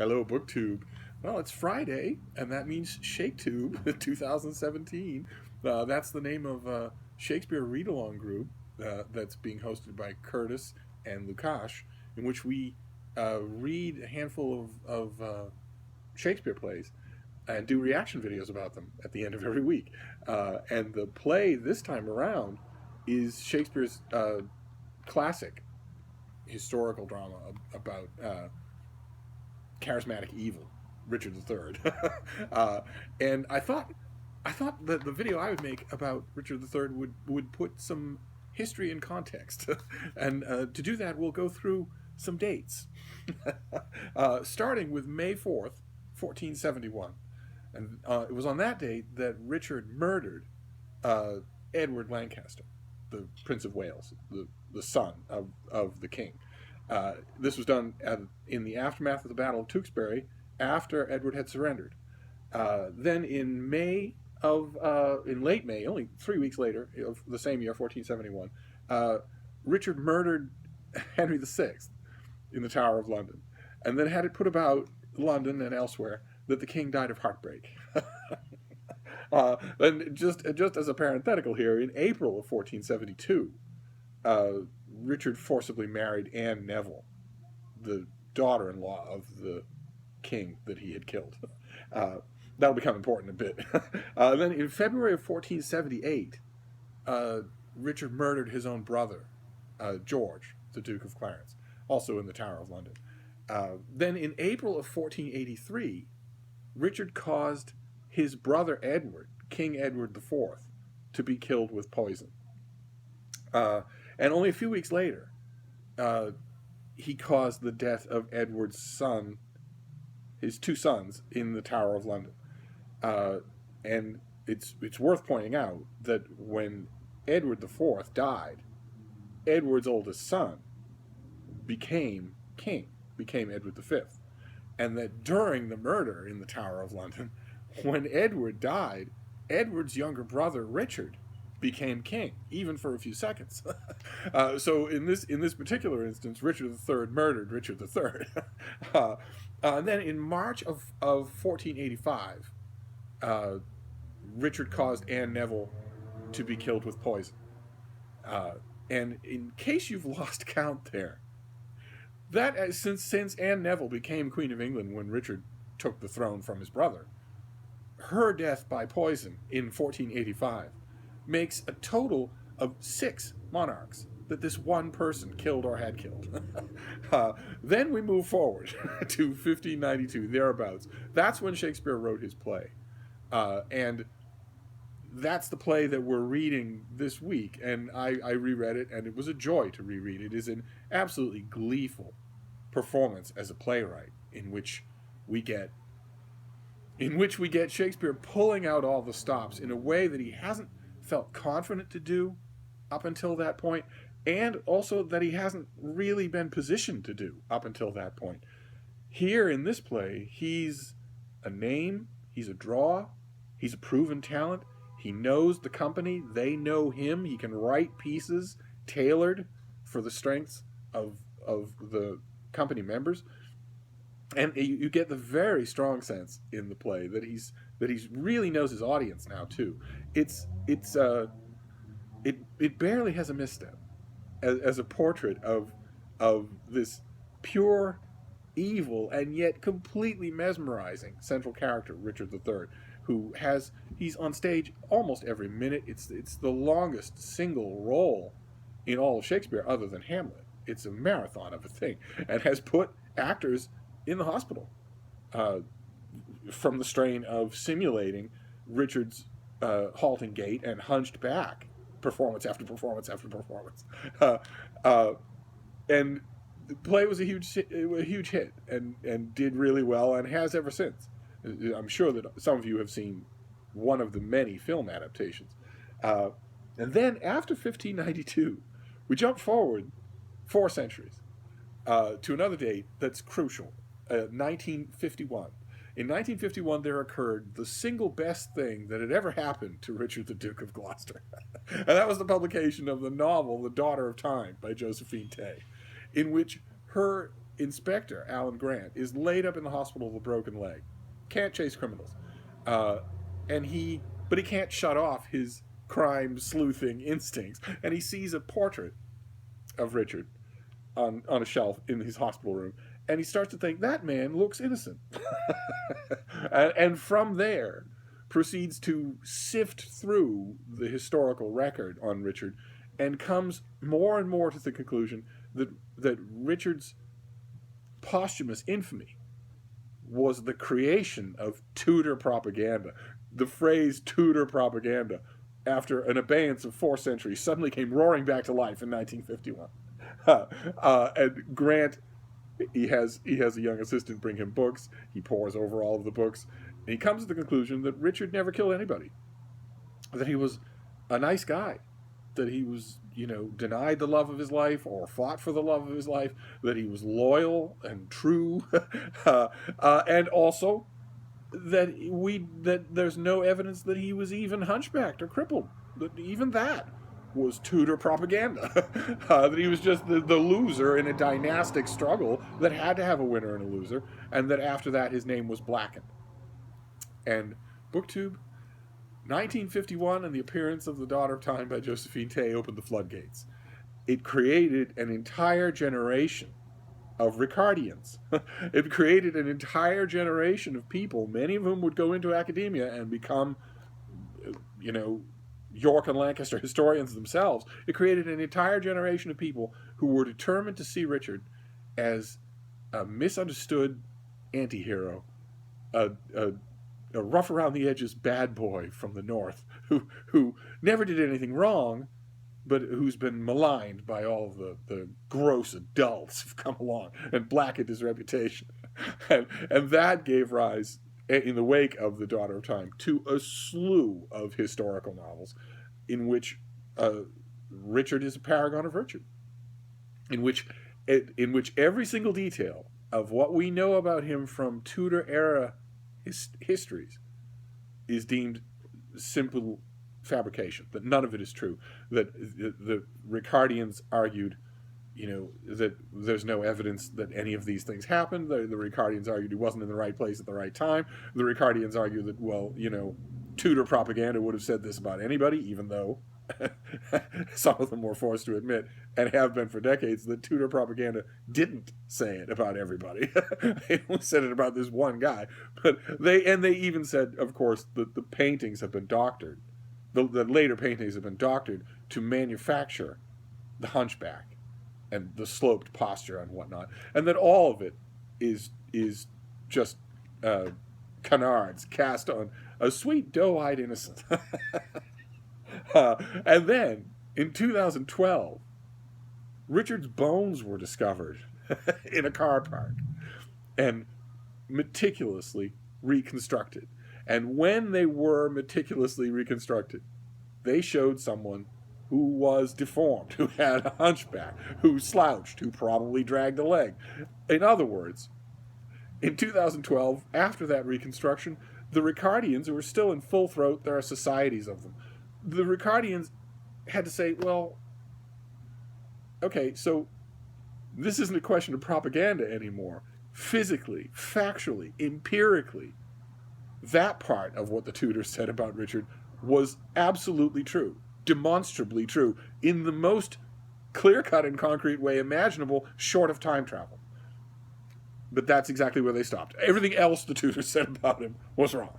Hello, BookTube. Well, it's Friday, and that means ShakeTube 2017. That's the name of a Shakespeare read-along group that's being hosted by Curtis and Lukash, in which we read a handful of Shakespeare plays and do reaction videos about them at the end of every week. And the play this time around is Shakespeare's classic historical drama about charismatic evil, Richard III. And I thought that the video I would make about Richard III would put some history in context. And to do that, we'll go through some dates, starting with May 4th, 1471. And it was on that date that Richard murdered Edward Lancaster, the Prince of Wales, the son of the king. This was done in the aftermath of the Battle of Tewkesbury, after Edward had surrendered. Then in late May, only 3 weeks later, of the same year, 1471, Richard murdered Henry VI in the Tower of London, and then had it put about London and elsewhere that the king died of heartbreak. And just as a parenthetical here, in April of 1472, Richard forcibly married Anne Neville, the daughter-in-law of the king that he had killed. That'll become important in a bit. Then in February of 1478, Richard murdered his own brother, George, the Duke of Clarence, also in the Tower of London. Then in April of 1483, Richard caused his brother Edward, King Edward IV, to be killed with poison. And only a few weeks later, he caused the death of Edward's son, his two sons, in the Tower of London. And it's worth pointing out that when Edward IV died, Edward's oldest son became king, became Edward V. And that during the murder in the Tower of London, when Edward died, Edward's younger brother, Richard, became king, even for a few seconds. So in this particular instance, Richard III murdered Richard III. And then in March of 1485, Richard caused Anne Neville to be killed with poison. And in case you've lost count there, that since Anne Neville became Queen of England when Richard took the throne from his brother, her death by poison in 1485 makes a total of 6 monarchs that this one person killed or had killed. Then we move forward to 1592, thereabouts. That's when Shakespeare wrote his play. And that's the play that we're reading this week. And I reread it, and it was a joy to reread. It is an absolutely gleeful performance as a playwright in which we get Shakespeare pulling out all the stops in a way that he hasn't felt confident to do up until that point, and also that he hasn't really been positioned to do up until that point. Here in this play, he's a name, he's a draw, he's a proven talent, he knows the company, they know him, he can write pieces tailored for the strengths of the company members. And you get the very strong sense in the play that he's really knows his audience now too. It barely has a misstep as a portrait of this pure evil and yet completely mesmerizing central character, Richard III, he's on stage almost every minute. It's the longest single role in all of Shakespeare other than Hamlet. It's a marathon of a thing, and has put actors in the hospital from the strain of simulating Richard's halting gait and hunched back performance after performance after performance. And the play was a huge hit and did really well, and has ever since. I'm sure that some of you have seen one of the many film adaptations. And then after 1592, we jump forward 4 centuries to another date that's crucial. 1951. In 1951, there occurred the single best thing that had ever happened to Richard the Duke of Gloucester. And that was the publication of the novel The Daughter of Time by Josephine Tay, in which her Inspector Alan Grant is laid up in the hospital with a broken leg, can't chase criminals, and he can't shut off his crime sleuthing instincts, and he sees a portrait of Richard on a shelf in his hospital room, and he starts to think that man looks innocent, and from there proceeds to sift through the historical record on Richard, and comes more and more to the conclusion that Richard's posthumous infamy was the creation of Tudor propaganda. The phrase Tudor propaganda, after an abeyance of 4 centuries, suddenly came roaring back to life in 1951. And Grant, he has a young assistant bring him books. He pores over all of the books, and he comes to the conclusion that Richard never killed anybody, that he was a nice guy, that he was, denied the love of his life or fought for the love of his life, that he was loyal and true, and also that there's no evidence that he was even hunchbacked or crippled. That even that was Tudor propaganda. That he was just the loser in a dynastic struggle that had to have a winner and a loser, and that after that his name was blackened. And BookTube, 1951, and the appearance of The Daughter of Time by Josephine Tey opened the floodgates. It created an entire generation of Ricardians. It created an entire generation of people, many of whom would go into academia and become, York and Lancaster historians themselves. It created an entire generation of people who were determined to see Richard as a misunderstood anti-hero, a rough around the edges bad boy from the north who never did anything wrong, but who's been maligned by all of the gross adults who've come along and blackened his reputation. And that gave rise, in the wake of The Daughter of Time, to a slew of historical novels in which Richard is a paragon of virtue, in which every single detail of what we know about him from Tudor era histories is deemed simple fabrication, that none of it is true, that the Ricardians argued, that there's no evidence that any of these things happened. The Ricardians argued he wasn't in the right place at the right time. The Ricardians argued that, Tudor propaganda would have said this about anybody, even though some of them were forced to admit, and have been for decades, that Tudor propaganda didn't say it about everybody. They only said it about this one guy. But they even said, of course, that the paintings have been doctored. The later paintings have been doctored to manufacture the hunchback and the sloped posture and whatnot, and that all of it is just canards cast on a sweet doe-eyed innocent. And then, in 2012, Richard's bones were discovered in a car park and meticulously reconstructed. And when they were meticulously reconstructed, they showed someone who was deformed, who had a hunchback, who slouched, who probably dragged a leg. In other words, in 2012, after that reconstruction, the Ricardians, who were still in full throat, there are societies of them, the Ricardians had to say, well, okay, so this isn't a question of propaganda anymore. Physically, factually, empirically, that part of what the Tudors said about Richard was absolutely true, demonstrably true, in the most clear-cut and concrete way imaginable, short of time travel. But that's exactly where they stopped. Everything else the Tudors said about him was wrong.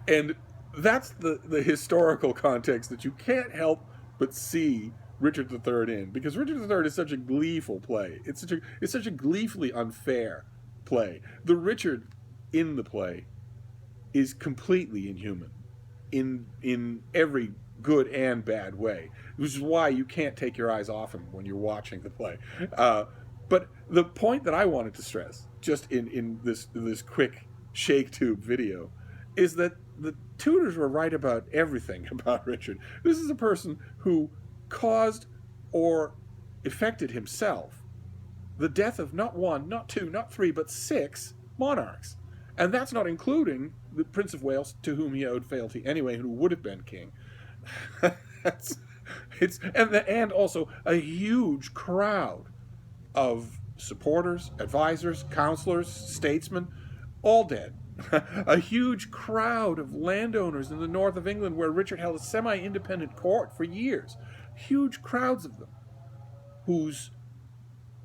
And that's the historical context that you can't help but see Richard III in, because Richard III is such a gleeful play. It's such a gleefully unfair play. The Richard in the play is completely inhuman in every good and bad way, which is why you can't take your eyes off him when you're watching the play. But the point that I wanted to stress, just in this quick ShakeTube video, is that the Tudors were right about everything about Richard. This is a person who caused or effected himself the death of not one, not two, not three, but 6 monarchs. And that's not including the Prince of Wales, to whom he owed fealty anyway, who would have been king. And also a huge crowd of supporters, advisors, counselors, statesmen, all dead. A huge crowd of landowners in the north of England where Richard held a semi-independent court for years. Huge crowds of them whose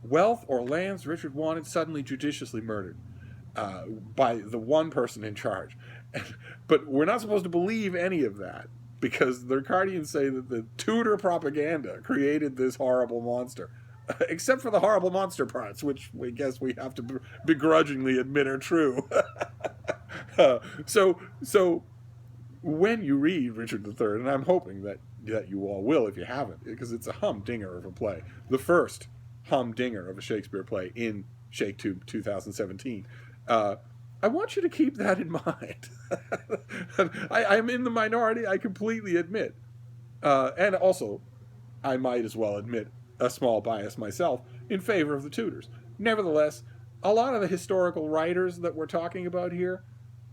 wealth or lands Richard wanted suddenly judiciously murdered by the one person in charge. But we're not supposed to believe any of that because the Ricardians say that the Tudor propaganda created this horrible monster. Except for the horrible monster parts, which we guess we have to begrudgingly admit are true. So when you read Richard III, and I'm hoping that you all will if you haven't, because it's a humdinger of a play, the first humdinger of a Shakespeare play in ShakeTube 2017, I want you to keep that in mind. I'm in the minority, I completely admit. And also, I might as well admit a small bias myself in favor of the Tudors. Nevertheless, a lot of the historical writers that we're talking about here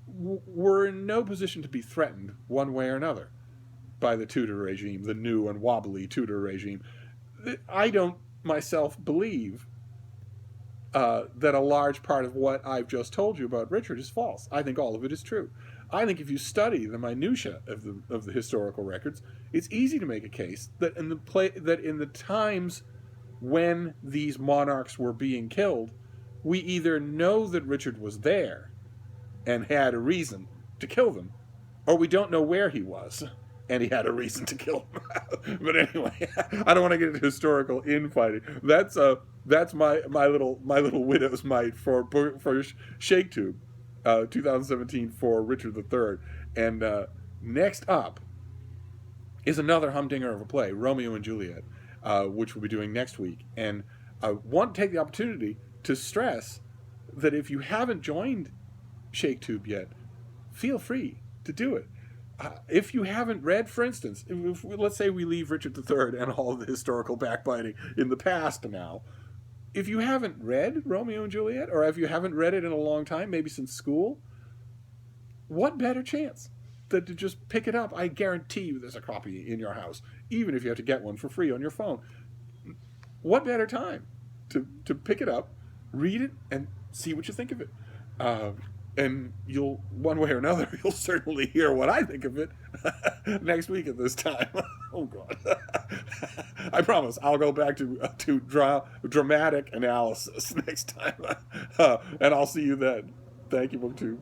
were in no position to be threatened one way or another by the Tudor regime, the new and wobbly Tudor regime. I don't myself believe that a large part of what I've just told you about Richard is false. I think all of it is true. I think if you study the minutiae of the historical records, it's easy to make a case that in the times when these monarchs were being killed, we either know that Richard was there and had a reason to kill them, or we don't know where he was and he had a reason to kill them. But anyway, I don't want to get into historical infighting. That's my little widow's mite for ShakeTube. 2017 for Richard III. And next up is another humdinger of a play, Romeo and Juliet, which we'll be doing next week. And I want to take the opportunity to stress that if you haven't joined ShakeTube yet, feel free to do it. If you haven't read, for instance, let's say we leave Richard III and all of the historical backbiting in the past now. If you haven't read Romeo and Juliet, or if you haven't read it in a long time, maybe since school, what better chance than to just pick it up? I guarantee you there's a copy in your house, even if you have to get one for free on your phone. What better time to pick it up, read it, and see what you think of it? And you'll, one way or another, you'll certainly hear what I think of it next week at this time. Oh, God. I promise I'll go back to dramatic analysis next time. And I'll see you then. Thank you, BookTube.